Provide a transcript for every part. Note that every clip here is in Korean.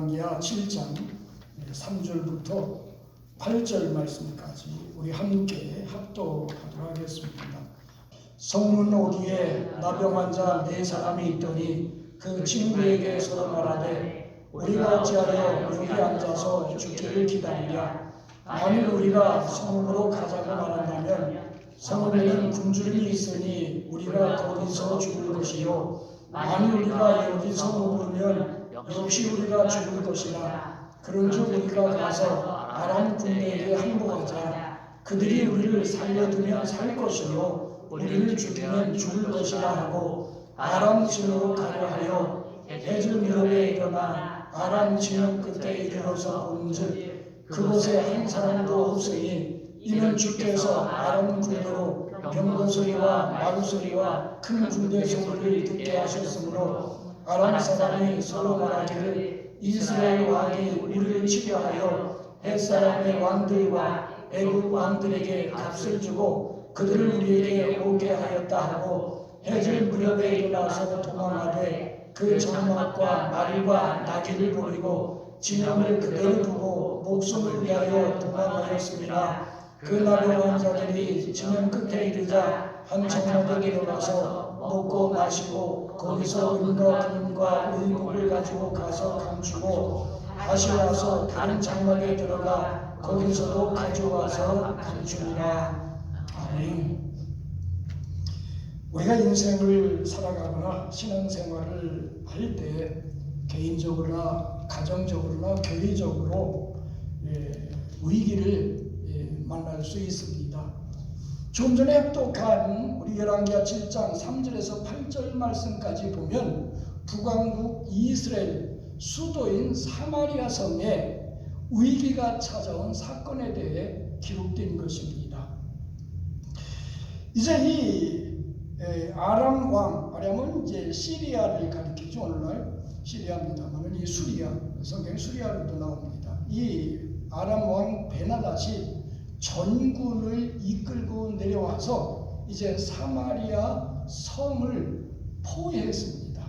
열왕기하 7장 3절부터 8절 말씀까지 우리 함께 합독하도록 하겠습니다. 성문 오기에 나병 환자 4사람이 있더니 그 친구에게 서로 말하되 우리가 어찌하여 여기 앉아서 죽기를 기다리랴. 만일 우리가 성읍으로 가자고 말한다면 성읍에는 굶주림이 있으니 우리가 거기서 죽을 것이요 만일 우리가 여기서 머무르면 역시 우리가 죽을 것이라. 그런즉 우리가 가서 아람 군대에게 항복하자. 그들이 우리를 살려두면 살 것이요 우리를 죽이면 죽을 것이라 하고 아람 진으로 가려 하여 해질무렵에 일어나 아람 진영 끝에 이르러서 본즉 그곳에 한 사람도 없으니 이는 주께서 아람 군대로 병거 소리와 마루 소리와 큰 군대 소리를 듣게 하셨으므로 아람 사람이 서로 말하기를 이스라엘 왕이 우리를 치려 하여 햇사람의 왕들과 애국 왕들에게 값을 주고 그들을 우리에게 오게 하였다 하고 해질 무렵에 일어나서 도망하되 그 장막과 말과 나귀를 버리고 진영을 그대로 두고 목숨을 위하여 도망하였습니다. 그 나병 환자들이 진영 끝에 이르자 한 장막에 일어나서 먹고 마시고 거기서 은과 금과 의복을 가지고 가서 감추고 다시 와서 다른 장막에 들어가 거기서도 가져와서 감추니라. 아멘. 우리가 인생을 살아가거나 신앙생활을 할 때 개인적으로나 가정적으로나 교회적으로 위기를 만날 수 있습니다. 좀 전에 합독한 우리 열왕기하 7장 3절에서 8절 말씀까지 보면 북왕국 이스라엘 수도인 사마리아 성에 위기가 찾아온 사건에 대해 기록된 것입니다. 이제 이 아람 왕, 아람은 이제 시리아를 가리키죠. 오늘날 시리아입니다만 이 수리아, 성경에 수리아로도 나옵니다. 이 아람 왕 베나닷이 전군을 이끌고 내려와서 이제 사마리아 성을 포위했습니다.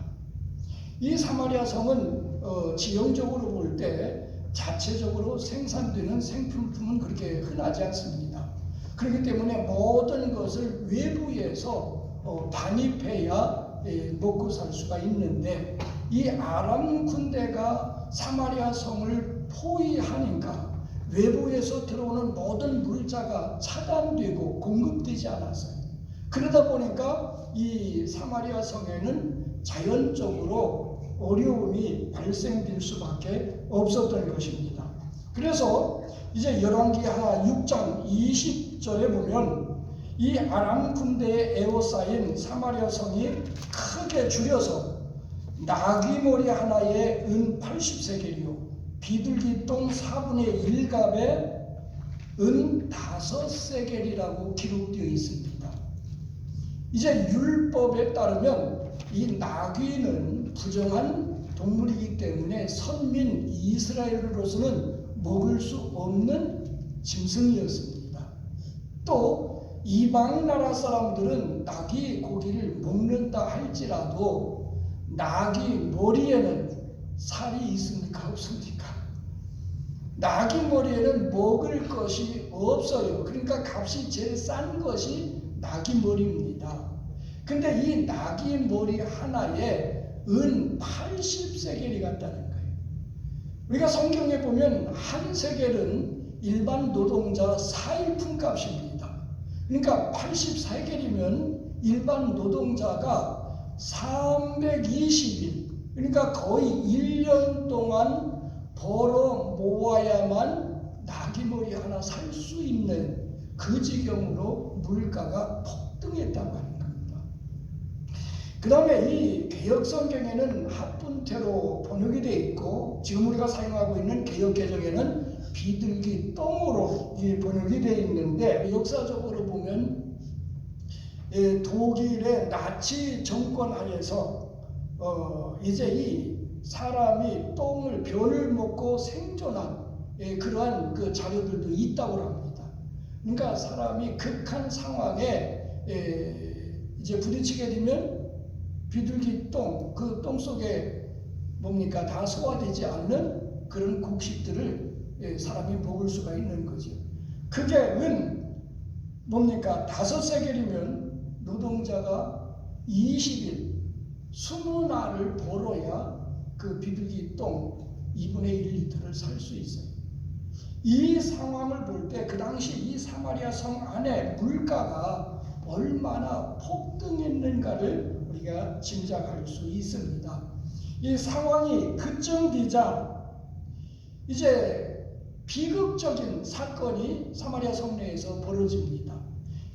이 사마리아 성은 지형적으로 볼 때 자체적으로 생산되는 생필품은 그렇게 흔하지 않습니다. 그렇기 때문에 모든 것을 외부에서 반입해야 먹고 살 수가 있는데 이 아람 군대가 사마리아 성을 포위하니까 외부에서 들어오는 모든 물자가 차단되고 공급되지 않았어요. 그러다 보니까 이 사마리아 성에는 자연적으로 어려움이 발생될 수밖에 없었던 것입니다. 그래서 이제 열왕기하 6장 20절에 보면 이 아람 군대에 에워싸인 사마리아 성이 크게 줄여서 나귀머리 하나에 은 80세겔이요 비둘기똥 4분의 1갑에 은 5세겔이라고 기록되어 있습니다. 이제 율법에 따르면 이 나귀는 부정한 동물이기 때문에 선민 이스라엘로서는 먹을 수 없는 짐승이었습니다. 또 이방 나라 사람들은 나귀 고기를 먹는다 할지라도 나귀 머리에는 살이 있습니까? 없습니까? 나귀 머리에는 먹을 것이 없어요. 그러니까 값이 제일 싼 것이 나귀 머리입니다. 근데 이 나귀 머리 하나에 은 80세겔이 같다는 거예요. 우리가 성경에 보면 한 세겔은 일반 노동자 4일 품값입니다. 그러니까 80세겔이면 일반 노동자가 320일, 그러니까 거의 1년 동안 벌어 모아야만 나귀머리 하나 살 수 있는 그 지경으로 물가가 폭등했다고 하는 겁니다. 그 다음에 이 개혁성경에는 합분태로 번역이 되어 있고 지금 우리가 사용하고 있는 개혁개정에는 비둘기 똥으로 번역이 되어 있는데 역사적으로 보면 독일의 나치 정권 하에서 이제 이 사람이 똥을 변을 먹고 생존한 그러한 그 자료들도 있다고 합니다. 그러니까 사람이 극한 상황에 이제 부딪히게 되면 비둘기 똥, 그 똥 속에 뭡니까? 다 소화되지 않는 그런 곡식들을 사람이 먹을 수가 있는 거죠. 그게 뭡니까? 5세겔이면 노동자가 20일, 20알을 벌어야 그 비둘기 똥 2분의 1리터를 살 수 있어요. 이 상황을 볼 때 그 당시 이 사마리아 성 안에 물가가 얼마나 폭등했는가를 우리가 짐작할 수 있습니다. 이 상황이 급증되자 이제 비극적인 사건이 사마리아 성 내에서 벌어집니다.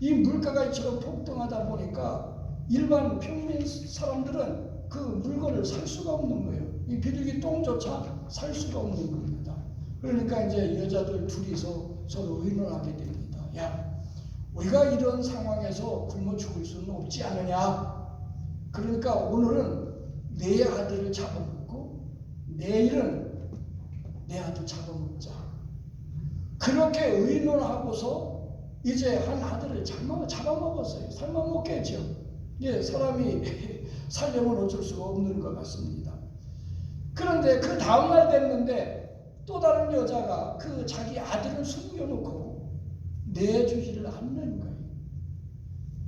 이 물가가 이처럼 폭등하다 보니까 일반 평민 사람들은 그 물건을 살 수가 없는 거예요. 이 비둘기 똥조차 살 수가 없는 겁니다. 그러니까 이제 여자들 둘이서 서로 의논하게 됩니다. 야, 우리가 이런 상황에서 굶어 죽을 수는 없지 않느냐. 그러니까 오늘은 내 아들을 잡아먹고 내일은 내 아들 잡아먹자. 그렇게 의논하고서 이제 한 아들을 잡아먹었어요. 삶아먹겠죠. 예, 사람이 살려면 어쩔 수가 없는 것 같습니다. 그런데 그 다음날 됐는데 또 다른 여자가 그 자기 아들을 숨겨놓고 내주지를 않는 거예요.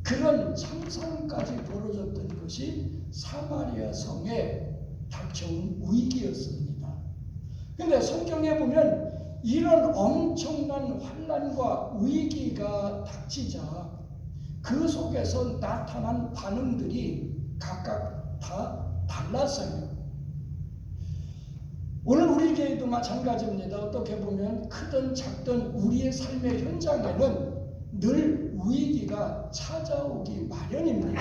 그런 참상까지 벌어졌던 것이 사마리아 성에 닥쳐온 위기였습니다. 그런데 성경에 보면 이런 엄청난 환난과 위기가 닥치자 그 속에서 나타난 반응들이 각각 다 달랐어요. 오늘 우리 교회도 마찬가지입니다. 어떻게 보면 크든 작든 우리의 삶의 현장에는 늘 위기가 찾아오기 마련입니다.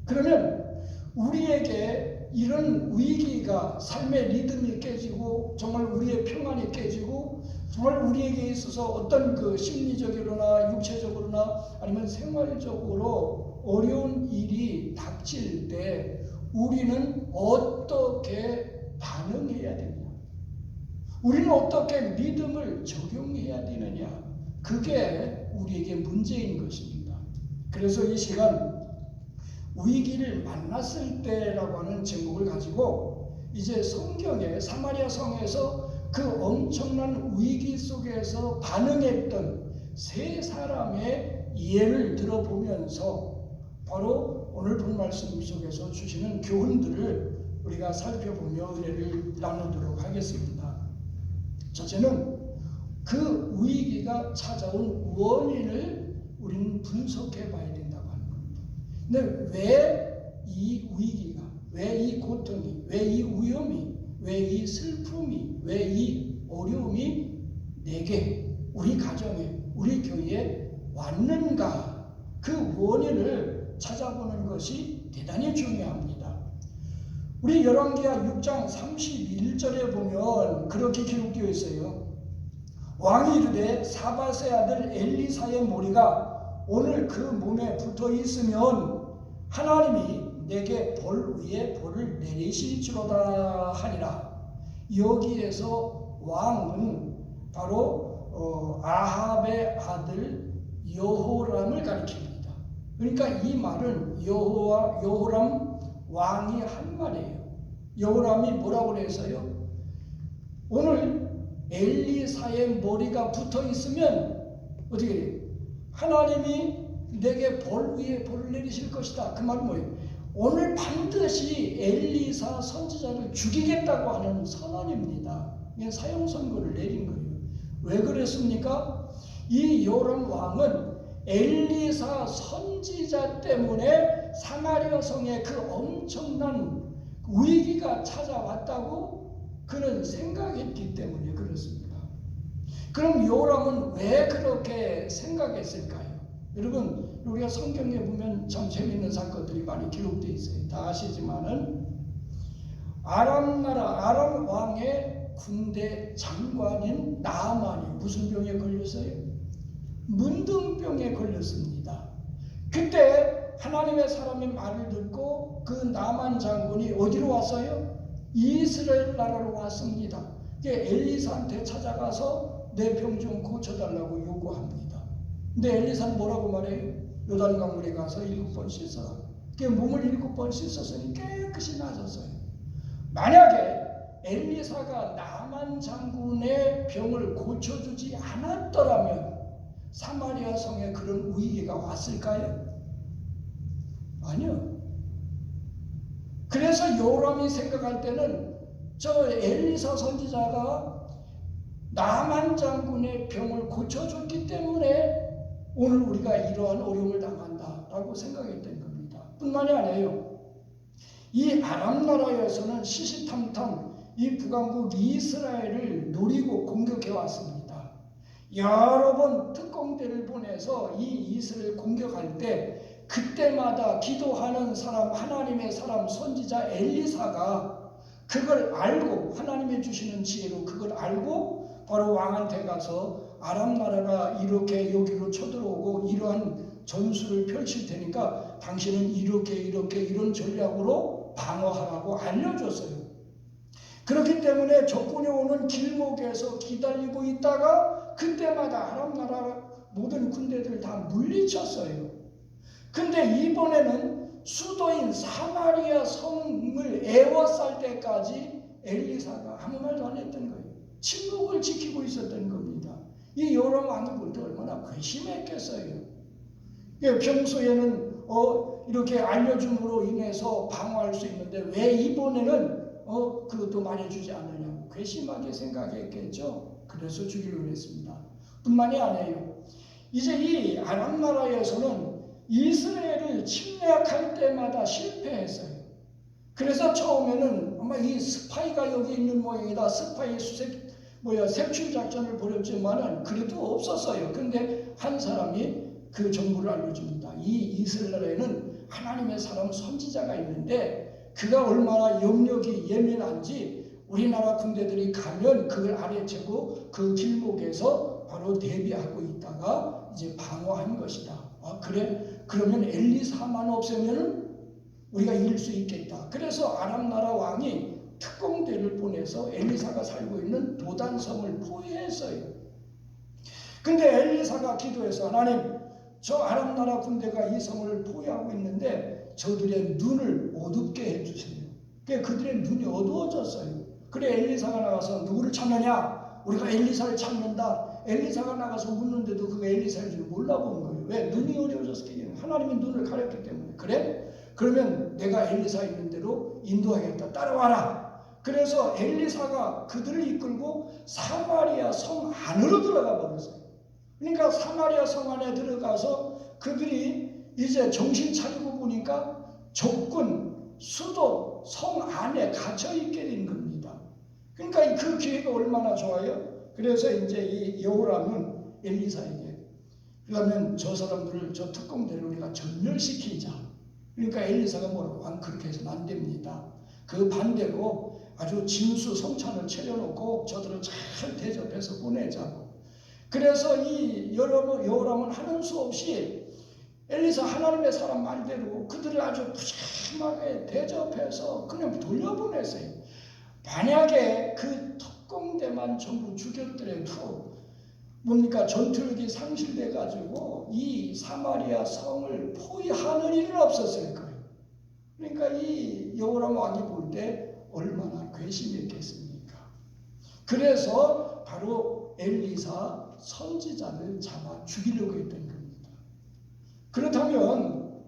그러면 우리에게 이런 위기가 삶의 리듬이 깨지고 정말 우리의 평안이 깨지고 정말 우리에게 있어서 어떤 그 심리적으로나 육체적으로나 아니면 생활적으로 어려운 일이 닥칠 때 우리는 어떻게 반응해야 되느냐? 우리는 어떻게 믿음을 적용해야 되느냐? 그게 우리에게 문제인 것입니다. 그래서 이 시간 위기를 만났을 때라고 하는 제목을 가지고 이제 성경에 사마리아 성에서 그 엄청난 위기 속에서 반응했던 세 사람의 예를 들어보면서 바로 오늘 본 말씀 속에서 주시는 교훈들을 우리가 살펴보며 은혜를 나누도록 하겠습니다. 첫째는 그 위기가 찾아온 원인을 우리는 분석해 봐야 된다고 하는 겁니다. 근데 왜 이 위기가, 왜 이 고통이, 왜 이 위험이, 왜 이 슬픔이, 왜 이 어려움이 내게, 우리 가정에, 우리 교회에 왔는가? 그 원인을 찾아보는 것이 대단히 중요합니다. 우리 열왕기하 6장 31절에 보면 그렇게 기록되어 있어요. 왕이 이르되 사밧의 아들 엘리사의 머리가 오늘 그 몸에 붙어 있으면 하나님이 내게 벌 위에 벌을 내리실지로다 하니라. 여기에서 왕은 바로 아합의 아들 여호람을 가리킵니다. 그러니까 이 말은 여호람 왕이 한 말이에요. 여호람이 뭐라고 그랬어요? 오늘 엘리사의 머리가 붙어 있으면 어떻게 해요? 하나님이 내게 벌 위에 벌을 내리실 것이다. 그 말은 뭐예요? 오늘 반드시 엘리사 선지자를 죽이겠다고 하는 선언입니다. 사형 선고를 내린 거예요. 왜 그랬습니까? 이 여호람 왕은 엘리사 선지자 때문에 사마리아 성에 그 엄청난 위기가 찾아왔다고 그는 생각했기 때문에 그렇습니다. 그럼 여호람은 왜 그렇게 생각했을까요? 여러분, 우리가 성경에 보면 참 재미있는 사건들이 많이 기록되어 있어요. 다 아시지만은 아람 나라 아람 왕의 군대 장관인 나아만이 무슨 병에 걸렸어요? 문둥병에 걸렸습니다. 그때 하나님의 사람의 말을 듣고 그 나만 장군이 어디로 왔어요? 이스라엘 나라로 왔습니다. 엘리사한테 찾아가서 내 병 좀 고쳐달라고 요구합니다. 근데 엘리사는 뭐라고 말해요? 요단강물에 가서 7번 씻어라. 몸을 7번 씻었으니 깨끗이 나아졌어요. 만약에 엘리사가 나만 장군의 병을 고쳐주지 않았더라면 사마리아 성에 그런 위기가 왔을까요? 아니요. 그래서 요람이 생각할 때는 저 엘리사 선지자가 나만 장군의 병을 고쳐줬기 때문에 오늘 우리가 이러한 어려움을 당한다라고 생각했던 겁니다. 뿐만이 아니에요. 이 아람 나라에서는 시시탐탐 이 북왕국 이스라엘을 노리고 공격해 왔습니다. 여러 번 특공대를 보내서 이 이스라엘 공격할 때 그때마다 기도하는 사람, 하나님의 사람, 선지자 엘리사가 그걸 알고 하나님이 주시는 지혜로 그걸 알고 바로 왕한테 가서 아람 나라가 이렇게 여기로 쳐들어오고 이러한 전술을 펼칠 테니까 당신은 이렇게 이런 전략으로 방어하라고 알려줬어요. 그렇기 때문에 적군이 오는 길목에서 기다리고 있다가 그때마다 아람 나라 모든 군대들을 다 물리쳤어요. 근데 이번에는 수도인 사마리아 성을 에워쌀 때까지 엘리사가 아무 말도 안 했던 거예요. 침묵을 지키고 있었던 겁니다. 이 요람 왕이 볼 때 얼마나 괘씸했겠어요. 평소에는 이렇게 알려줌으로 인해서 방어할 수 있는데 왜 이번에는 그것도 말해주지 않느냐고 괘씸하게 생각했겠죠. 그래서 죽이려고 했습니다. 뿐만이 아니에요. 이제 이 아람 나라에서는 이스라엘을 침략할 때마다 실패했어요. 그래서 처음에는 아마 이 스파이가 여기 있는 모양이다. 스파이 색출 작전을 벌였지만은 그래도 없었어요. 근데 한 사람이 그 정보를 알려줍니다. 이 이스라엘에는 하나님의 사람 선지자가 있는데 그가 얼마나 영역이 예민한지 우리나라 군대들이 가면 그걸 알아채고 그 길목에서 바로 대비하고 있다가 이제 방어한 것이다. 그래? 그러면 엘리사만 없애면 우리가 이길 수 있겠다. 그래서 아람 나라 왕이 특공대를 보내서 엘리사가 살고 있는 도단성을 포위했어요. 근데 엘리사가 기도해서 하나님, 저 아람 나라 군대가 이 성을 포위하고 있는데 저들의 눈을 어둡게 해주세요. 그들의 눈이 어두워졌어요. 그래 엘리사가 나가서 누구를 찾느냐? 우리가 엘리사를 찾는다. 엘리사가 나가서 묻는데도 그가 엘리사인 줄 몰라보는 거예요. 왜? 눈이 어려워졌기 때문에. 하나님이 눈을 가렸기 때문에. 그래? 그러면 내가 엘리사 있는 대로 인도하겠다. 따라와라. 그래서 엘리사가 그들을 이끌고 사마리아 성 안으로 들어가 버렸어요. 그러니까 사마리아 성 안에 들어가서 그들이 이제 정신 차리고 보니까 적군, 수도, 성 안에 갇혀 있게 된 겁니다. 그러니까 그 기회가 얼마나 좋아요? 그래서 이제 이 여호람은 엘리사에게 그러면 저 사람들을 저 특공대를 우리가 전멸시키자. 그러니까 엘리사가 뭐라고 하면 그렇게 해서는 안 됩니다. 그 반대로 아주 진수 성찬을 차려놓고 저들을 잘 대접해서 보내자고. 그래서 이 여호람은 하는 수 없이 엘리사 하나님의 사람 말대로 그들을 아주 푸짐하게 대접해서 그냥 돌려보냈어요. 만약에 그 특공대만 전부 죽였더라도 뭡니까 전투력이 상실돼 가지고 이 사마리아 성을 포위하는 일은 없었을 거예요. 그러니까 이 여호람 왕이 볼 때 얼마나 괘씸했겠습니까? 그래서 바로 엘리사 선지자를 잡아 죽이려고 했던 겁니다. 그렇다면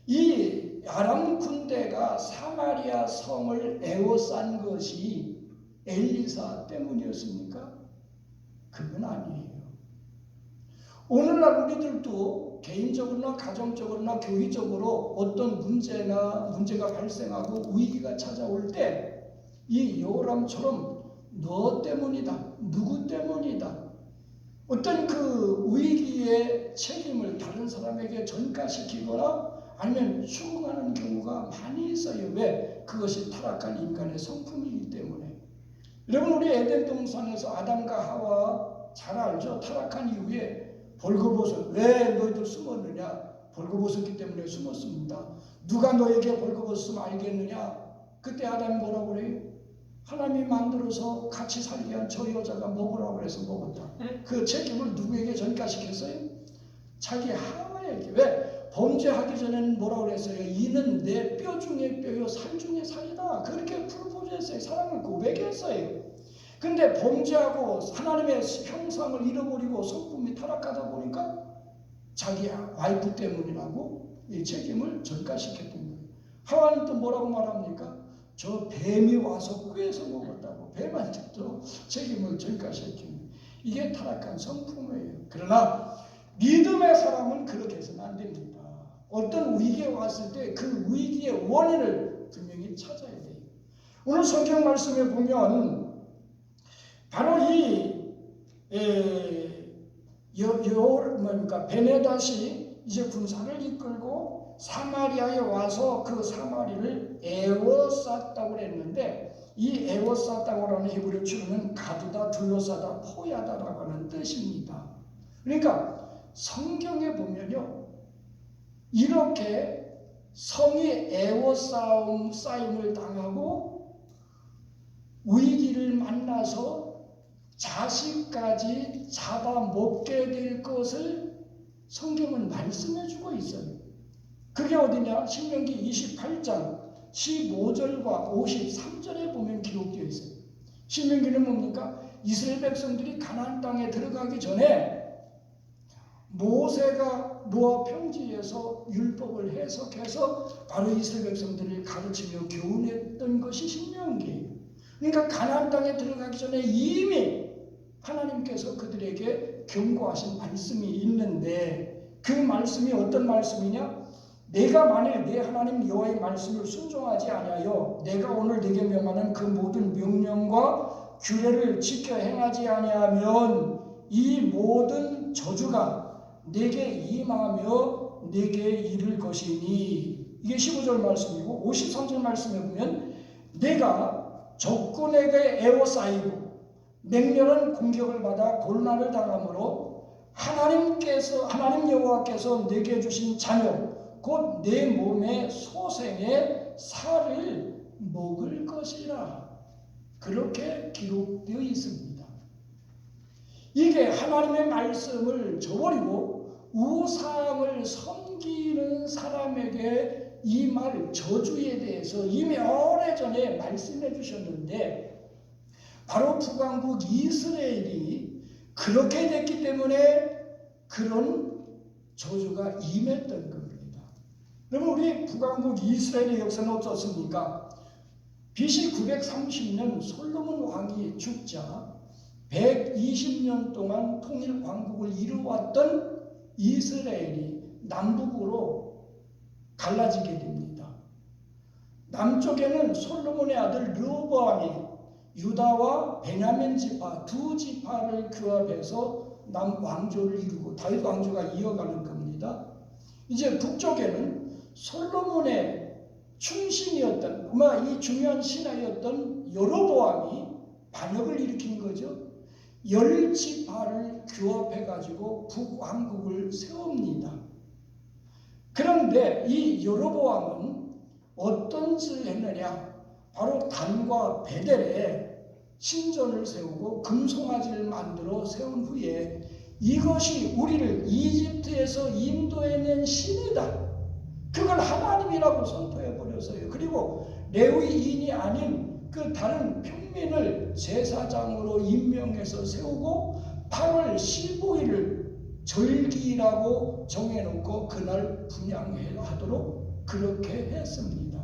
이 아람 군대가 사마리아 성을 에워싼 것이 엘리사 때문이었습니까? 그건 아니에요. 오늘날 우리들도 개인적으로나 가정적으로나 교회적으로 어떤 문제가 발생하고 위기가 찾아올 때 이 여호람처럼 너 때문이다, 누구 때문이다, 어떤 그 위기의 책임을 다른 사람에게 전가시키거나 아니면 추궁하는 경우가 많이 있어요. 왜? 그것이 타락한 인간의 성품이기 때문에. 여러분 우리 에덴 동산에서 아담과 하와 잘 알죠? 타락한 이후에 벌거벗은 왜 너희들 숨었느냐? 벌거벗었기 때문에 숨었습니다. 누가 너에게 벌거벗으면 알겠느냐? 그때 아담이 뭐라고 그래요? 하나님이 만들어서 같이 살게 한 저 여자가 먹으라고 해서 먹었다. 그 책임을 누구에게 전가시켰어요? 자기 하와에게. 왜? 범죄하기 전에는 뭐라고 그랬어요? 이는 내 뼈 중에 뼈요 살 중에 살이다. 그렇게 프로포즈했어요. 사랑을 고백했어요. 근데 범죄하고 하나님의 형상을 잃어버리고 성품이 타락하다 보니까 자기 와이프 때문이라고 이 책임을 전가시켰던 거예요. 하와는 또 뭐라고 말합니까? 저 뱀이 와서 꾀서 먹었다고. 뱀한테도 책임을 전가시키는, 이게 타락한 성품이에요. 그러나 믿음의 사람은 그렇게 해서는 안 됩니다. 어떤 위기가 왔을 때 그 위기의 원인을 분명히 찾아야 돼요. 오늘 성경 말씀에 보면 바로 베네닷이 이제 군사를 이끌고 사마리아에 와서 그 사마리를 에워쌌다고 그랬는데, 이 에워쌌다고 하는 히브리 표현은 가두다, 둘러싸다, 포위하다라고 하는 뜻입니다. 그러니까 성경에 보면요, 이렇게 성이 에워싸임을 당하고 위기를 만나서 자식까지 잡아먹게 될 것을 성경은 말씀해주고 있어요. 그게 어디냐? 신명기 28장 15절과 53절에 보면 기록되어 있어요. 신명기는 뭡니까? 이스라엘 백성들이 가나안 땅에 들어가기 전에 모세가 모압 평지에서 율법을 해석해서 바로 이스라엘 백성들을 가르치며 교훈했던 것이 신명기예요. 그러니까 가나안 땅에 들어가기 전에 이미 하나님께서 그들에게 경고하신 말씀이 있는데, 그 말씀이 어떤 말씀이냐? 내가 만일 내 하나님 여호와의 말씀을 순종하지 아니하여 내가 오늘 네게 명하는 그 모든 명령과 규례를 지켜 행하지 아니하면 이 모든 저주가 내게 임하며 내게 이를 것이니. 이게 15절 말씀이고, 53절 말씀에 보면 내가 적군에게 에워싸이고 맹렬한 공격을 받아 곤란을 당하므로 하나님 여호와께서 내게 주신 자녀 곧 내 몸의 소생의 살을 먹을 것이라. 그렇게 기록되어 있습니다. 이게 하나님의 말씀을 저버리고 우상을 섬기는 사람에게 이 말 저주에 대해서 이미 오래전에 말씀해 주셨는데, 바로 북왕국 이스라엘이 그렇게 됐기 때문에 그런 저주가 임했던 겁니다. 그러면 우리 북왕국 이스라엘의 역사는 어떻습니까? BC 930년 솔로몬 왕이 죽자 120년 동안 통일 왕국을 이루었던 이스라엘이 남북으로 갈라지게 됩니다. 남쪽에는 솔로몬의 아들 르호보암이 유다와 베냐민 지파 두 지파를 규합해서 남왕조를 이루고 다윗 왕조가 이어가는 겁니다. 이제 북쪽에는 솔로몬의 충신이었던, 아마 이 중요한 신하였던 여로보암이 반역을 일으킨 거죠. 10지파를 규합해가지고 북왕국을 세웁니다. 그런데 이 여로보암은 어떤 짓을 했느냐? 바로 단과 베델에 신전을 세우고 금송아지를 만들어 세운 후에 이것이 우리를 이집트에서 인도해낸 신이다, 그걸 하나님이라고 선포해버렸어요. 그리고 레위인이 아닌 그 다른 평민을 제사장으로 임명해서 세우고 8월 15일을 절기라고 정해놓고 그날 분향하도록 그렇게 했습니다.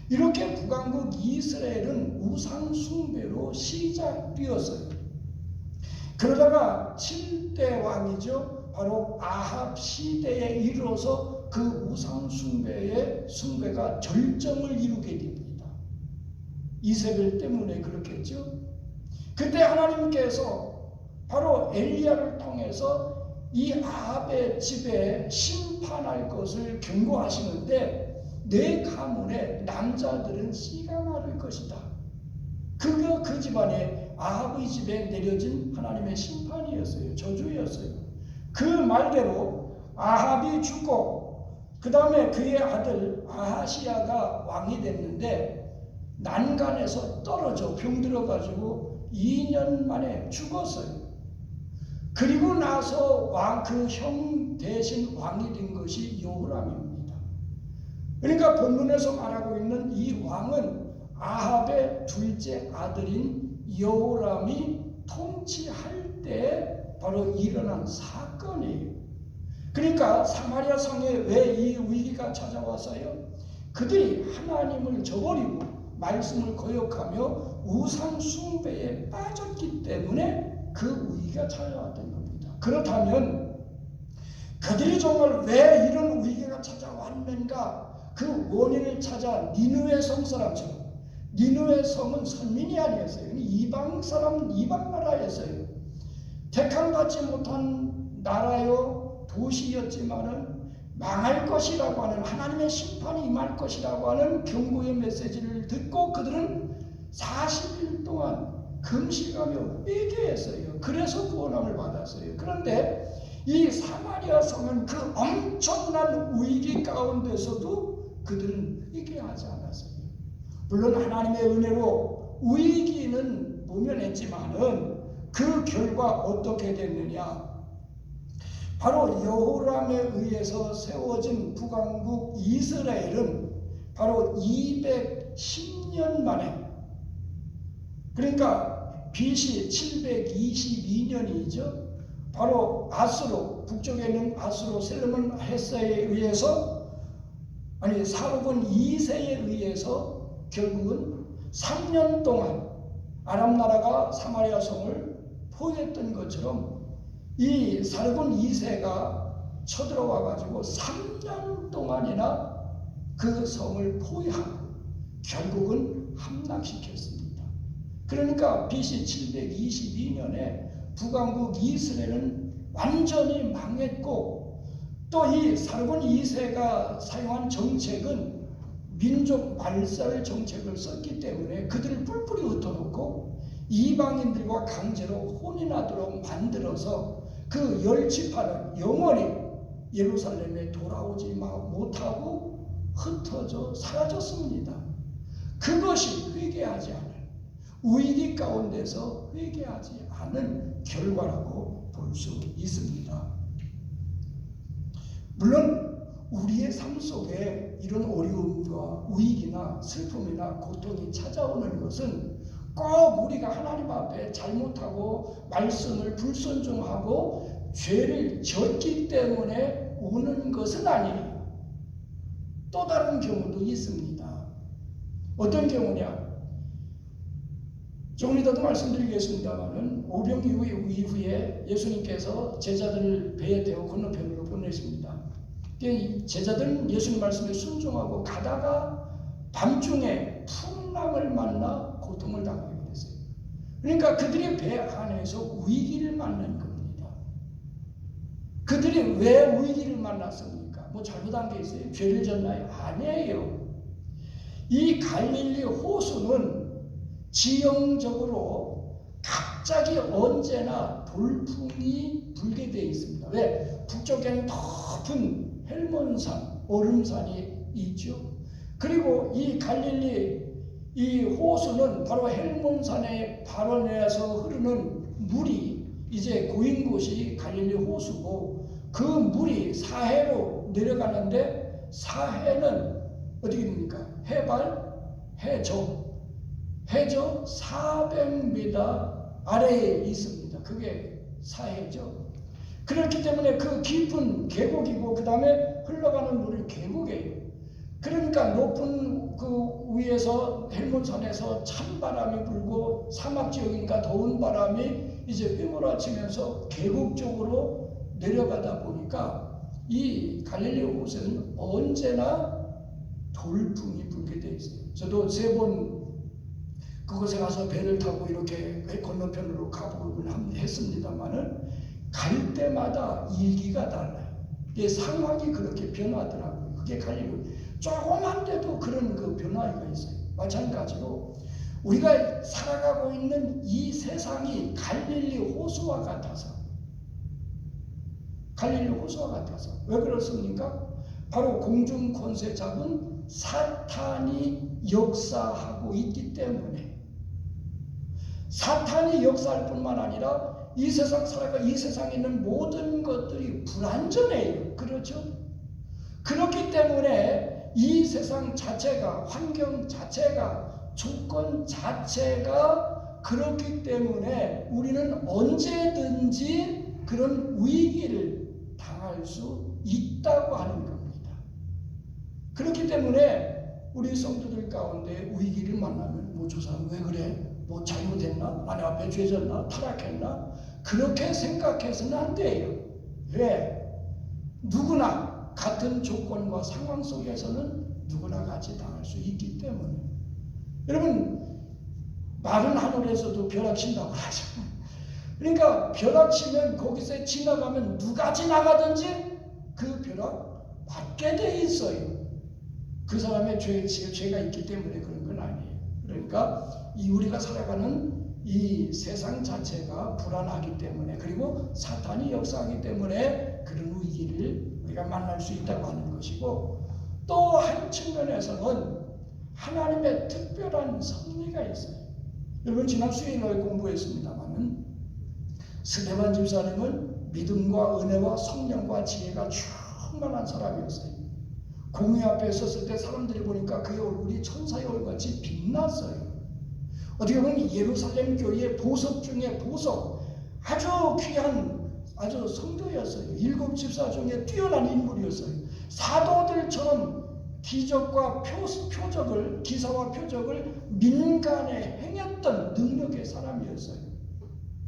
이렇게 북왕국 이스라엘은 우상 숭배로 시작되었어요. 그러다가 7대 왕이죠, 바로 아합 시대에 이르러서 그 우상 숭배가 절정을 이루게 됩니다. 이세벨 때문에 그렇겠죠. 그때 하나님께서 바로 엘리야를 통해서 이 아합의 집에 심판할 것을 경고하시는데, 내 가문에 남자들은 씨가 마를 것이다. 그가 그 집안에 아합의 집에 내려진 하나님의 심판이었어요. 저주였어요. 그 말대로 아합이 죽고 그 다음에 그의 아들 아하시야가 왕이 됐는데 난간에서 떨어져 병들어가지고 2년 만에 죽었어요. 그리고 나서 그 형 대신 왕이 된 것이 여호람입니다. 그러니까 본문에서 말하고 있는 이 왕은 아합의 둘째 아들인 여호람이 통치할 때 바로 일어난 사건이에요. 그러니까 사마리아 성에 왜 이 위기가 찾아왔어요? 그들이 하나님을 저버리고 말씀을 거역하며 우상 숭배에 빠졌기 때문에 그 위기가 찾아왔던 겁니다. 그렇다면 그들이 정말 왜 이런 위기가 찾아왔는가, 그 원인을 찾아 니느웨 성 사람처럼, 니느웨 성은 선민이 아니었어요. 이방 사람, 이방 나라였어요. 택함받지 못한 나라요 도시였지만은 망할 것이라고 하는, 하나님의 심판이 임할 것이라고 하는 경고의 메시지를 듣고 그들은 40일 동안 금식하며 회개했어요. 그래서 구원함을 받았어요. 그런데 이 사마리아 성은 그 엄청난 위기 가운데서도 그들은 회개하지 않았어요. 물론 하나님의 은혜로 위기는 모면했지만은 그 결과 어떻게 됐느냐? 바로 여호람에 의해서 세워진 북왕국 이스라엘은 바로 210년 만에, 그러니까 BC 722년이죠. 바로 아수르, 북쪽에 있는 아수르 셀르몬 헤세에 의해서, 아니 사르곤 2세에 의해서 결국은 3년 동안 아람 나라가 사마리아 성을 포위했던 것처럼 이 사르곤 2세가 쳐들어와 가지고 3년 동안이나 그 성을 포위하고 결국은 함락시켰습니다. 그러니까 BC 722년에 북왕국 이스라엘은 완전히 망했고, 또 이 사르곤 2세가 사용한 정책은 민족 말살 정책을 썼기 때문에 그들을 뿔뿔이 흩어놓고 이방인들과 강제로 혼인하도록 만들어서 그 10지파는 영원히 예루살렘에 돌아오지 못하고 흩어져 사라졌습니다. 그것이 회개하지 않은, 위기 가운데서 회개하지 않은 결과라고 볼 수 있습니다. 물론 우리의 삶 속에 이런 어려움과 위기나 슬픔이나 고통이 찾아오는 것은 꼭 우리가 하나님 앞에 잘못하고 말씀을 불순종하고 죄를 졌기 때문에 오는 것은 아니에요. 또 다른 경우도 있습니다. 어떤 경우냐? 조금 이따도 말씀드리겠습니다만은 오병 이후에 예수님께서 제자들을 배에 태워 건너편으로 보내십니다. 제자들은 예수님 말씀에 순종하고 가다가 밤중에 풍랑을 만나 고통을 당하게 됐어요. 그러니까 그들이 배 안에서 위기를 만난 겁니다. 그들이 왜 위기를 만났습니까? 뭐 잘못한 게 있어요? 죄를 졌나요? 아니에요. 이 갈릴리 호수는 지형적으로 갑자기 언제나 돌풍이 불게 되어 있습니다. 왜? 북쪽에는 높은 헬몬산, 얼음산이 있죠. 그리고 이 갈릴리 이 호수는 바로 헬몬산에 발원해서 흐르는 물이 이제 고인 곳이 갈릴리 호수고, 그 물이 사해로 내려가는데 사해는 어떻게 됩니까? 해저 400m 아래에 있습니다. 그게 사해죠. 그렇기 때문에 그 깊은 계곡이고 그 다음에 흘러가는 물이 계곡이에요. 그러니까 높은 그 위에서 헬몬산에서 찬바람이 불고 사막 지역이니까 더운 바람이 이제 휘몰아치면서 계곡 쪽으로 내려가다 보니까 이 갈릴리 호수는 언제나 돌풍이 불게 돼 있어요. 저도 3번 그곳에 가서 배를 타고 이렇게 건너편으로 가보곤 했습니다만은 갈 때마다 일기가 달라요. 이게 상황이 그렇게 변하더라고요. 그게 갈리고 조그만데도 그런 그 변화가 있어요. 마찬가지로 우리가 살아가고 있는 이 세상이 갈릴리 호수와 같아서 왜 그렇습니까? 바로 공중 권세 잡은 사탄이 역사하고 있기 때문에, 사탄이 역사할 뿐만 아니라 이 세상 살아가 이 세상에 있는 모든 것들이 불완전해요. 그렇죠? 그렇기 때문에 이 세상 자체가, 환경 자체가, 조건 자체가 그렇기 때문에 우리는 언제든지 그런 위기를 당할 수 있다고 하는 겁니다. 그렇기 때문에 우리 성도들 가운데 위기를 만나면 뭐 저 사람 왜 그래? 뭐 잘못했나? 하나님 앞에 죄졌나? 타락했나? 그렇게 생각해서는 안 돼요. 왜? 누구나 같은 조건과 상황 속에서는 누구나 같이 당할 수 있기 때문에. 여러분, 마른 하늘에서도 벼락친다고 하죠. 그러니까 벼락치면 거기서 지나가면 누가 지나가든지 그 벼락 맞게 돼 있어요. 그 사람의 죄가 있기 때문에 그런 건 아니에요. 그러니까 우리가 살아가는 이 세상 자체가 불안하기 때문에, 그리고 사탄이 역사하기 때문에 그런 위기를 우리가 만날 수 있다고 하는 것이고, 또 한 측면에서는 하나님의 특별한 섭리가 있어요. 여러분, 지난 수요일에 공부했습니다만 스데반 집사님은 믿음과 은혜와 성령과 지혜가 충만한 사람이었어요. 공회 앞에 섰을 때 사람들이 보니까 그의 얼굴이 천사의 얼굴같이 빛났어요. 어떻게 보면 예루살렘 교회의 보석 중에 보석, 아주 귀한 아주 성도였어요. 7 집사 중에 뛰어난 인물이었어요. 사도들처럼 기적과 표적을, 기사와 표적을 민간에 행했던 능력의 사람이었어요.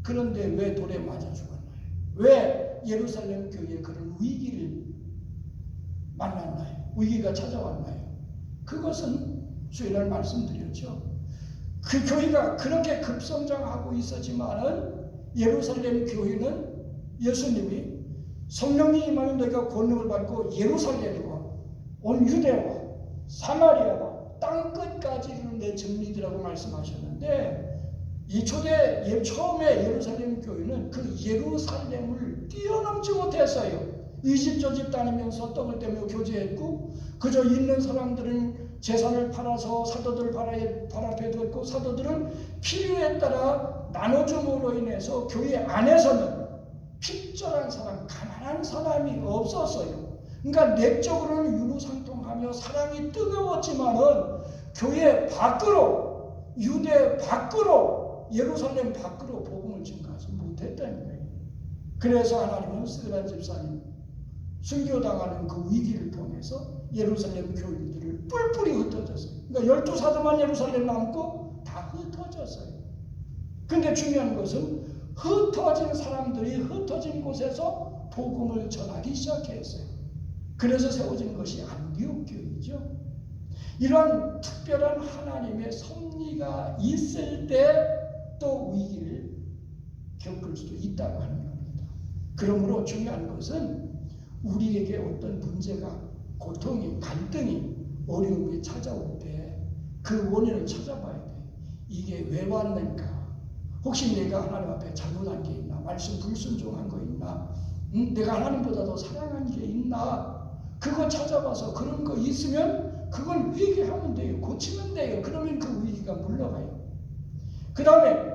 그런데 왜 돌에 맞아 죽었나요? 왜 예루살렘 교회에 그런 위기를 만났나요? 위기가 찾아왔나요? 그것은 수요일날 말씀드렸죠. 그 교회가 그렇게 급성장하고 있었지만은 예루살렘 교회는 예수님이 성령이 임하면 너희가 권능을 받고 예루살렘과 온 유대와 사마리아와 땅끝까지 이르는 내 증리들이라고 말씀하셨는데, 이 처음에 예루살렘 교회는 그 예루살렘을 뛰어넘지 못했어요. 이 집 저 집 다니면서 떡을 떼며 교제했고, 그저 있는 사람들은 재산을 팔아서 사도들 발 앞에 두었고, 사도들은 필요에 따라 나눠줌으로 인해서 교회 안에서는 핍절한 사람, 가난한 사람이 없었어요. 그러니까 내적으로는 유무상통하며 사랑이 뜨거웠지만은 교회 밖으로, 유대 밖으로, 예루살렘 밖으로 복음을 전가하지 못했다는 거예요. 그래서 하나님은 스데반 집사님 순교당하는 그 위기를 통해서 예루살렘 교인들을 뿔뿔이 흩어졌어요. 그러니까 12사도만 예루살렘 남고 다 흩어졌어요. 근데 중요한 것은 흩어진 사람들이 흩어진 곳에서 복음을 전하기 시작했어요. 그래서 세워진 것이 안디옥 교회죠. 이런 특별한 하나님의 섭리가 있을 때 또 위기를 겪을 수도 있다고 하는 겁니다. 그러므로 중요한 것은 우리에게 어떤 문제가, 고통이, 갈등이, 어려움이 찾아올 때 그 원인을 찾아봐야 돼. 이게 왜 왔는가? 혹시 내가 하나님 앞에 잘못한 게 있나? 말씀 불순종한 거 있나? 내가 하나님보다 더 사랑한 게 있나? 그거 찾아봐서 그런 거 있으면 그걸 회개하면 돼요. 고치면 돼요. 그러면 그 위기가 물러가요. 그 다음에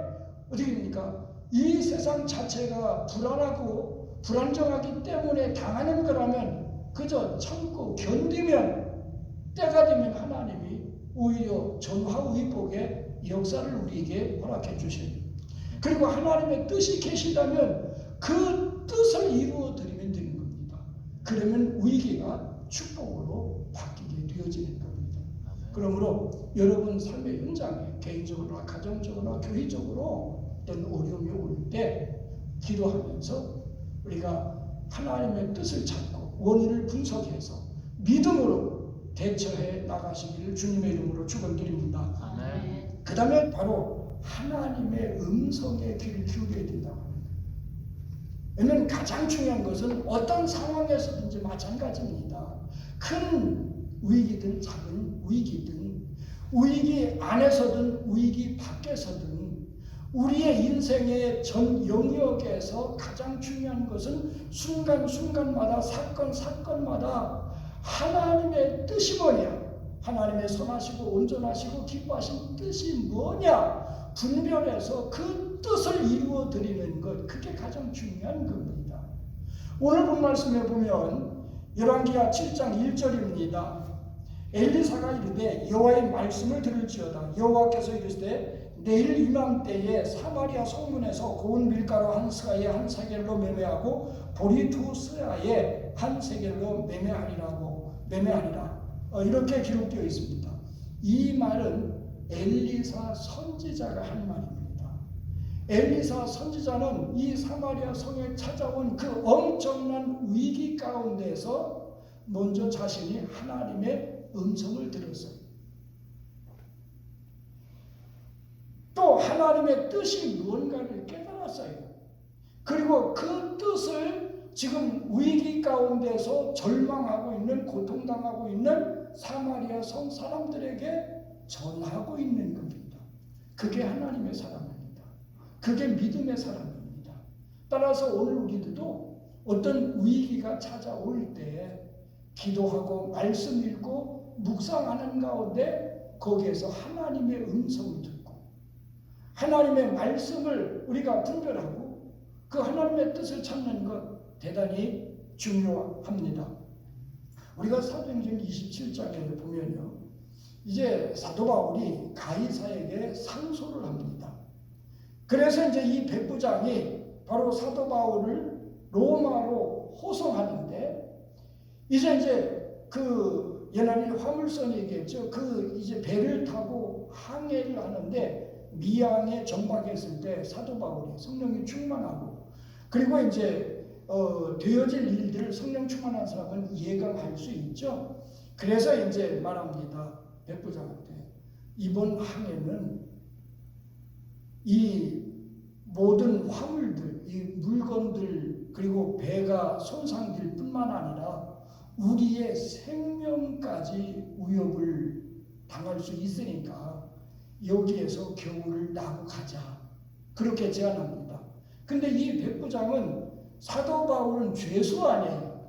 어떻게 됩니까? 이 세상 자체가 불안하고 불안정하기 때문에 당하는 거라면 그저 참고 견디면 때가 되면 하나님이 오히려 전화위복의 역사를 우리에게 허락해 주셔요. 그리고 하나님의 뜻이 계시다면 그 뜻을 이루어 드리면 되는 겁니다. 그러면 위기가 축복으로 바뀌게 되어지는 겁니다. 그러므로 여러분 삶의 현장에 개인적으로나 가정적으로나 교회적으로 어떤 어려움이 올 때 기도하면서 우리가 하나님의 뜻을 찾고 원인을 분석해서 믿음으로 대처해 나가시기를 주님의 이름으로 축원드립니다. 그 다음에 바로 하나님의 음성에 귀를 기울여야 된다고 합니다. 왜냐하면 가장 중요한 것은 어떤 상황에서든지 마찬가지입니다. 큰 위기든 작은 위기든, 위기 안에서든 위기 밖에서든 우리의 인생의 전 영역에서 가장 중요한 것은 순간순간마다 사건마다 하나님의 뜻이 뭐냐, 하나님의 선하시고 온전하시고 기뻐하신 뜻이 뭐냐, 분별해서 그 뜻을 이루어 드리는 것, 그게 가장 중요한 겁니다. 오늘 본 말씀에 보면 열왕기하 7장 1절입니다. 엘리사가 이르되 여호와의 말씀을 들을지어다. 여호와께서 이르시되 내일 이맘때에 사마리아 성문에서 고운 밀가루 한 스가에 한 세겔로 매매하고 보리 두 스가에 한 세겔로 매매하리라. 이렇게 기록되어 있습니다. 이 말은 엘리사 선지자가 한 말입니다. 엘리사 선지자는 이 사마리아 성에 찾아온 그 엄청난 위기 가운데서 먼저 자신이 하나님의 음성을 들었어요. 또 하나님의 뜻이 무언가를 깨달았어요. 그리고 그 뜻을 지금 위기 가운데서 절망하고 있는, 고통당하고 있는 사마리아 성 사람들에게 전하고 있는 겁니다. 그게 하나님의 사람입니다. 그게 믿음의 사람입니다. 따라서 오늘 우리들도 어떤 위기가 찾아올 때 기도하고 말씀 읽고 묵상하는 가운데 거기에서 하나님의 음성을 듣고 하나님의 말씀을 우리가 분별하고 그 하나님의 뜻을 찾는 것 대단히 중요합니다. 우리가 사도행전 27장에 보면요, 이제 사도 바울이 가이사에게 상소를 합니다. 그래서 이제 이 백부장이 바로 사도 바울을 로마로 호송하는데, 이제 그 연안일 화물선 얘기했죠. 그 이제 배를 타고 항해를 하는데 미양에 정박했을 때 사도 바울이 성령이 충만하고, 그리고 이제 되어질 일들을 성령 충만한 사람은 예감할 수 있죠. 그래서 이제 말합니다. 백부장한테 이번 항해는 이 모든 화물들, 이 물건들, 그리고 배가 손상될 뿐만 아니라 우리의 생명까지 위협을 당할 수 있으니까 여기에서 겨울을 나고 가자. 그렇게 제안합니다. 근데 이 백부장은 사도 바울은 죄수 아니에요.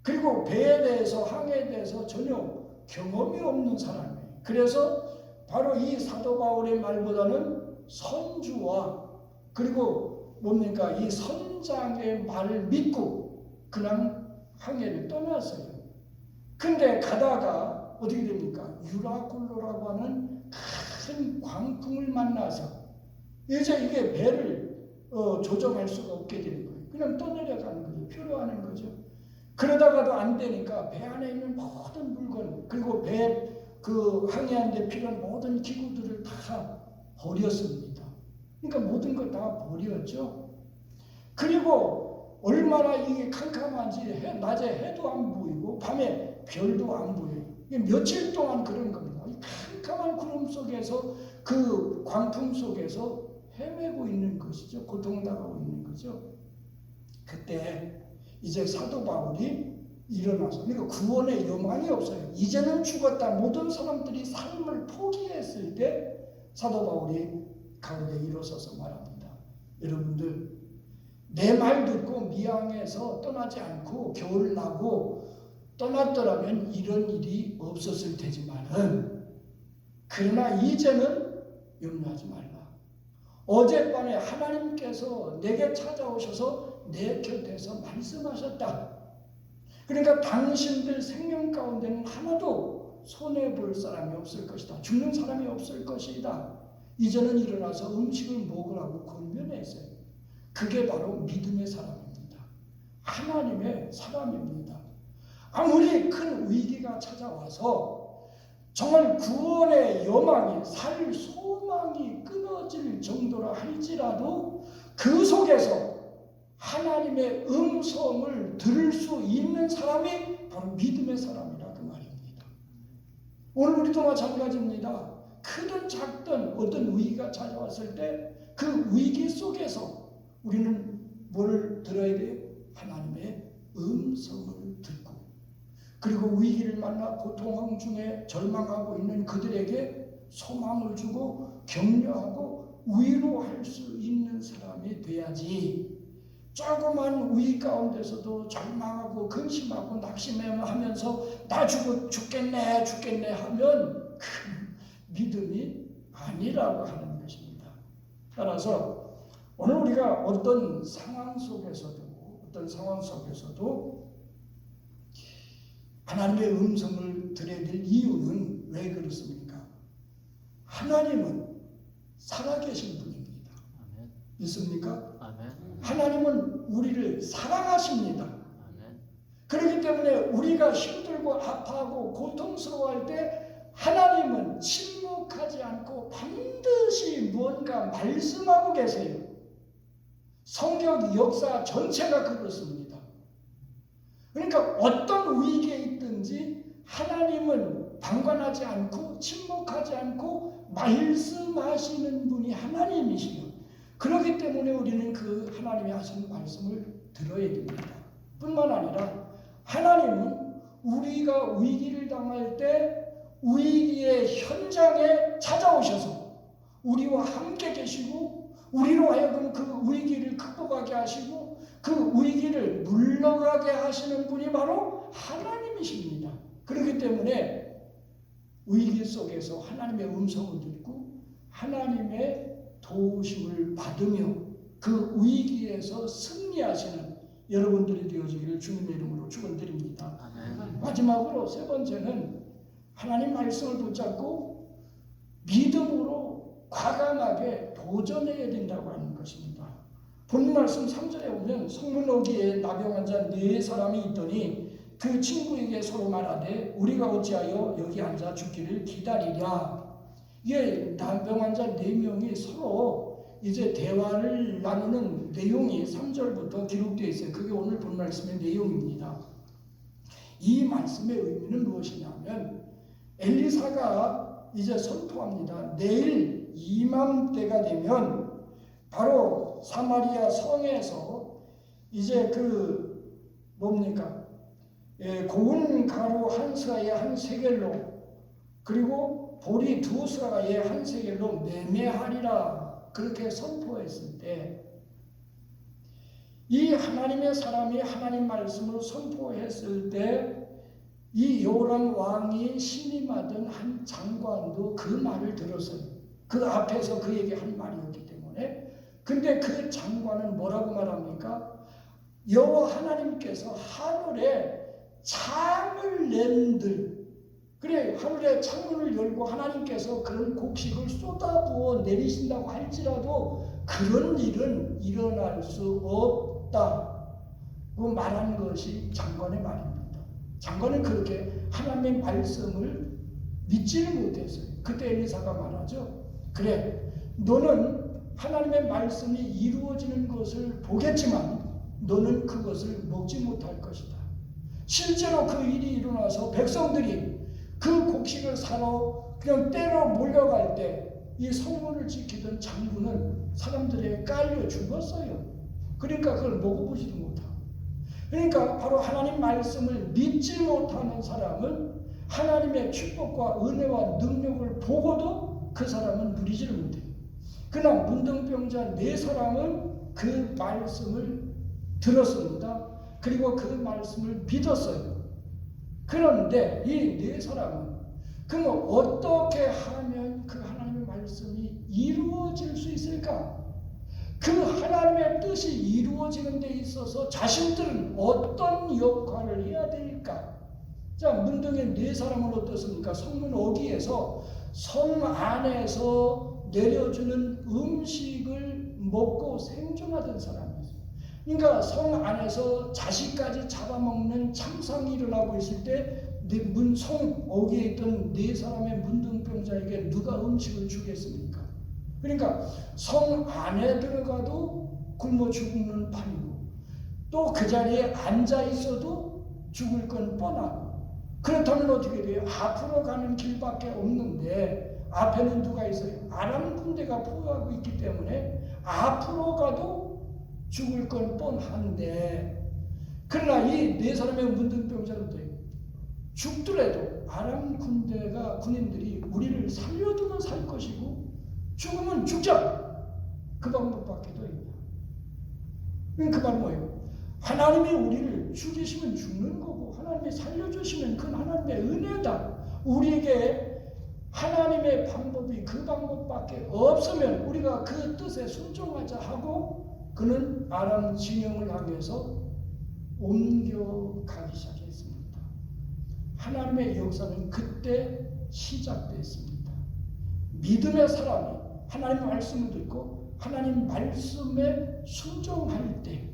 그리고 배에 대해서, 항해에 대해서 전혀 경험이 없는 사람이에요. 그래서 바로 이 사도 바울의 말보다는 선주와 그리고 뭡니까? 이 선장의 말을 믿고 그냥 항해를 떠났어요. 근데 가다가 어떻게 됩니까? 유라굴로라고 하는 큰 광풍을 만나서 이제 이게 배를 조정할 수가 없게 되는 거예요. 그냥 떠내려가는 거죠. 표류하는 거죠. 그러다가도 안 되니까 배 안에 있는 모든 물건, 그리고 배 그 항해하는 데 필요한 모든 기구들을 다 버렸습니다. 그러니까 모든 걸 다 버렸죠. 그리고 얼마나 이게 캄캄한지 낮에 해도 안 보이고 밤에 별도 안 보여요. 며칠 동안 그런 겁니다. 캄캄한 구름 속에서, 그 광풍 속에서 헤매고 있는 것이죠. 고통당하고 있는 거죠. 그때 이제 사도 바울이 일어나서, 그러니까 구원의 여망이 없어요. 이제는 죽었다. 모든 사람들이 삶을 포기했을 때 사도 바울이 가운데 일어서서 말합니다. 여러분들, 내 말 듣고 미항에서 떠나지 않고 겨울을 나고 떠났더라면 이런 일이 없었을 테지만은, 그러나 이제는 염려하지 말라. 어젯밤에 하나님께서 내게 찾아오셔서 내 곁에서 말씀하셨다. 그러니까 당신들 생명 가운데는 하나도 손해볼 사람이 없을 것이다. 죽는 사람이 없을 것이다. 이제는 일어나서 음식을 먹으라고 권면했어요. 그게 바로 믿음의 사람입니다. 하나님의 사람입니다. 아무리 큰 위기가 찾아와서 정말 구원의 여망이, 살 소망이 끊어질 정도라 할지라도 그 속에서 하나님의 음성을 들을 수 있는 사람이 바로 믿음의 사람이라 그 말입니다. 오늘 우리도 마찬가지입니다. 크든 작든 어떤 위기가 찾아왔을 때 그 위기 속에서 우리는 뭐를 들어야 돼요? 하나님의 음성을 듣고, 그리고 위기를 만나 고통 중에 절망하고 있는 그들에게 소망을 주고 격려하고 위로할 수 있는 사람이 돼야지, 조그만 위기 가운데서도 절망하고 근심하고 낙심하면서 나 죽겠네 하면 그 믿음이 아니라고 하는 것입니다. 따라서 오늘 우리가 어떤 상황 속에서도 하나님의 음성을 들어야 될 이유는 왜 그렇습니까? 하나님은 살아계신 분입니다. 아멘. 믿습니까? 아멘. 하나님은 우리를 사랑하십니다. 아멘. 그렇기 때문에 우리가 힘들고 아파하고 고통스러워할 때 하나님은 침묵하지 않고 반드시 무언가 말씀하고 계세요. 성경 역사 전체가 그렇습니다. 그러니까 어떤 위기에 있든지 하나님은 방관하지 않고 침묵하지 않고 말씀하시는 분이 하나님이시요. 그렇기 때문에 우리는 그 하나님이 하시는 말씀을 들어야 됩니다. 뿐만 아니라 하나님은 우리가 위기를 당할 때 위기의 현장에 찾아오셔서 우리와 함께 계시고 우리로 하여금 그 위기를 극복하게 하시고 그 위기를 물러가게 하시는 분이 바로 하나님이십니다. 그렇기 때문에 위기 속에서 하나님의 음성을 듣고 하나님의 도우심을 받으며 그 위기에서 승리하시는 여러분들이 되어지기를 주님의 이름으로 축원드립니다. 아멘. 마지막으로 세 번째는 하나님 말씀을 붙잡고 믿음으로 과감하게 도전해야 된다고 하는 것입니다. 본문 말씀 3절에 보면 성문어기에 나병 환자 4사람이 있더니 그 친구에게 서로 말하되 우리가 어찌하여 여기 앉아 죽기를 기다리랴. 이게 나병 환자 4명이 서로 이제 대화를 나누는 내용이 3절부터 기록되어 있어요. 그게 오늘 본 말씀의 내용입니다. 이 말씀의 의미는 무엇이냐면 엘리사가 이제 선포합니다. 내일 이맘때가 되면 바로 사마리아 성에서 이제 고운 가루 한 스가에 한 세겔로 그리고 보리 2스가에 한 세겔로 매매하리라 그렇게 선포했을 때 이 하나님의 사람이 하나님 말씀을 선포했을 때 이 요람 왕이 신임하던 한 장관도 그 말을 들었어요. 그 앞에서 그에게 한 말이었기 때문에. 근데 그 장관은 뭐라고 말합니까? 여호와 하나님께서 하늘에 창을 낸들 그래 하늘에 창문을 열고 하나님께서 그런 곡식을 쏟아부어 내리신다고 할지라도 그런 일은 일어날 수 없다고 말한 것이 장관의 말입니다. 장관은 그렇게 하나님의 말씀을 믿지를 못했어요. 그때 엘리사가 말하죠. 그래 너는 하나님의 말씀이 이루어지는 것을 보겠지만 너는 그것을 먹지 못할 것이다. 실제로 그 일이 일어나서 백성들이 그 곡식을 사러 그냥 때로 몰려갈 때 이 성문을 지키던 장군은 사람들에게 깔려 죽었어요. 그러니까 그걸 먹어보지도 못하고. 그러니까 바로 하나님 말씀을 믿지 못하는 사람은 하나님의 축복과 은혜와 능력을 보고도 그 사람은 누리지를 못해요. 그러나 문둥병자 4사람은 그 말씀을 들었습니다. 그리고 그 말씀을 믿었어요. 그런데 이 4사람은 그럼 어떻게 하면 그 하나님의 말씀이 이루어질 수 있을까? 그 하나님의 뜻이 이루어지는 데 있어서 자신들은 어떤 역할을 해야 될까? 자, 문둥의 4사람은 어떻습니까? 성문 어귀에서 성 안에서 내려주는 음식을 먹고 생존하던 사람이에요. 그러니까 성 안에서 자식까지 잡아먹는 참상이 일어나고 있을 때 성 어귀에 있던 4사람의 문둥병자에게 누가 음식을 주겠습니까? 그러니까 성 안에 들어가도 굶어 죽는 판이고 또 그 자리에 앉아 있어도 죽을 건 뻔하고 그렇다면 어떻게 돼요? 앞으로 가는 길밖에 없는데 앞에는 누가 있어요? 아람 군대가 포위하고 있기 때문에 앞으로 가도 죽을 건 뻔한데 그러나 이 4사람의 문둥병자는 죽더라도 아람 군인들이 우리를 살려두면 살 것이고 죽으면 죽자. 그 방법밖에 더 있냐. 그 말은 뭐예요? 하나님이 우리를 죽이시면 죽는 거고 하나님이 살려주시면 그건 하나님의 은혜다. 우리에게 하나님의 방법이 그 방법밖에 없으면 우리가 그 뜻에 순종하자 하고 그는 아람 진영을 향해서 옮겨가기 시작했습니다. 하나님의 역사는 그때 시작됐습니다. 믿음의 사람이 하나님 말씀을 듣고 하나님 말씀에 순종할 때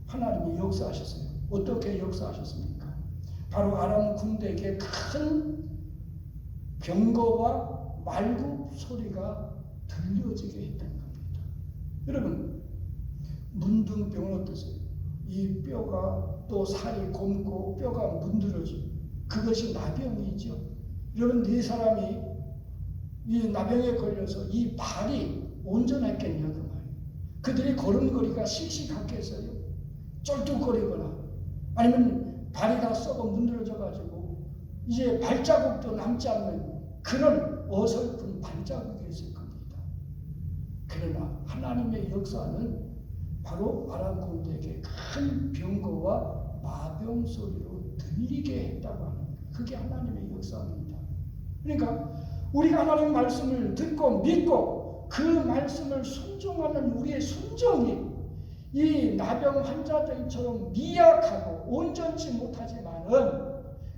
하나님이 역사하셨어요. 어떻게 역사하셨습니까? 바로 아람 군대에게 큰 병거와 말굽 소리가 들려지게 했던 겁니다. 여러분, 문둥병은 어떠세요? 이 뼈가 또 살이 곪고 뼈가 문드러지고 그것이 나병이죠. 여러분, 네 사람이 이 나병에 걸려서 이 발이 온전했겠냐 그 말이에요. 그들이 걸음걸이가 씩씩하겠어요? 쩔뚝거리거나 아니면 발이 다 썩어 문드러져 가지고 이제 발자국도 남지 않는 그런 어설픈 발자국이 있을 겁니다. 그러나 하나님의 역사는 바로 아람 군대에게 큰 병거와 마병 소리로 들리게 했다고 하는 거예요. 그게 하나님의 역사입니다. 그러니까 우리가 하나님 말씀을 듣고 믿고 그 말씀을 순종하는 우리의 순종이 이 나병 환자들처럼 미약하고 온전치 못하지만은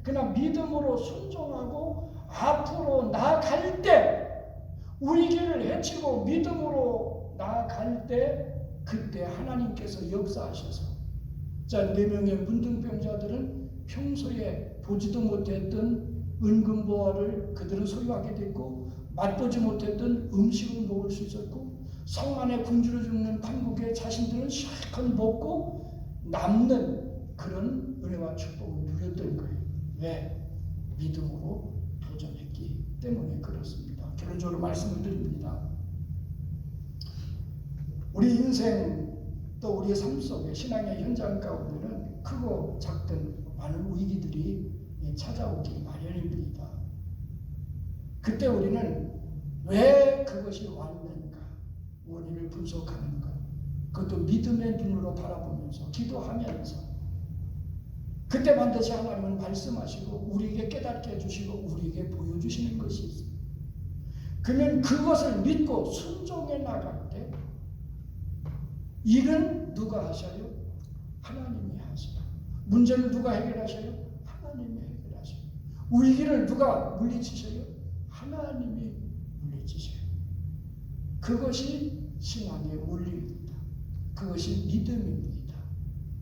그러나 믿음으로 순종하고 앞으로 나아갈 때 우리 길을 헤치고 믿음으로 나아갈 때 그때 하나님께서 역사하셔서 자, 4명의 문둥병자들은 평소에 보지도 못했던 은근보화를 그들은 소유하게 됐고 맛보지 못했던 음식을 먹을 수 있었고 성 안에 굶주려 죽는 판국에 자신들은 실컷 먹고 남는 그런 은혜와 축복을 누렸던 거예요. 왜? 믿음으로 도전했기 때문에 그렇습니다. 결론적으로 말씀을 드립니다. 우리 인생 또 우리의 삶 속에 신앙의 현장 가운데는 크고 작든 많은 위기들이 찾아오기 마련입니다. 그때 우리는 왜 그것이 왔는가 원인을 분석하는가 그것도 믿음의 눈으로 바라보면서 기도하면서 그때 반드시 하나님은 말씀하시고 우리에게 깨닫게 해주시고 우리에게 보여주시는 것이 있습니다. 그러면 그것을 믿고 순종해 나갈 때 일은 누가 하셔요? 하나님이 하셔요. 문제를 누가 해결하셔요? 하나님이 해결하셔요. 위기를 누가 물리치셔요? 하나님이 물리치셔요. 그것이 신앙의 원리입니다. 그것이 믿음입니다.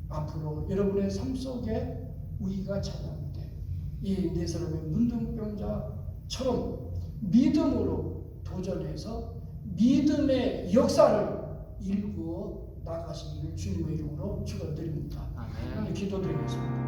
앞으로 여러분의 삶 속에 위기가 찾아올 때 이 4사람의 문둥병자처럼 믿음으로 도전해서 믿음의 역사를 일구어 나가시기를 주님의 이름으로 축원드립니다. 기도드리겠습니다.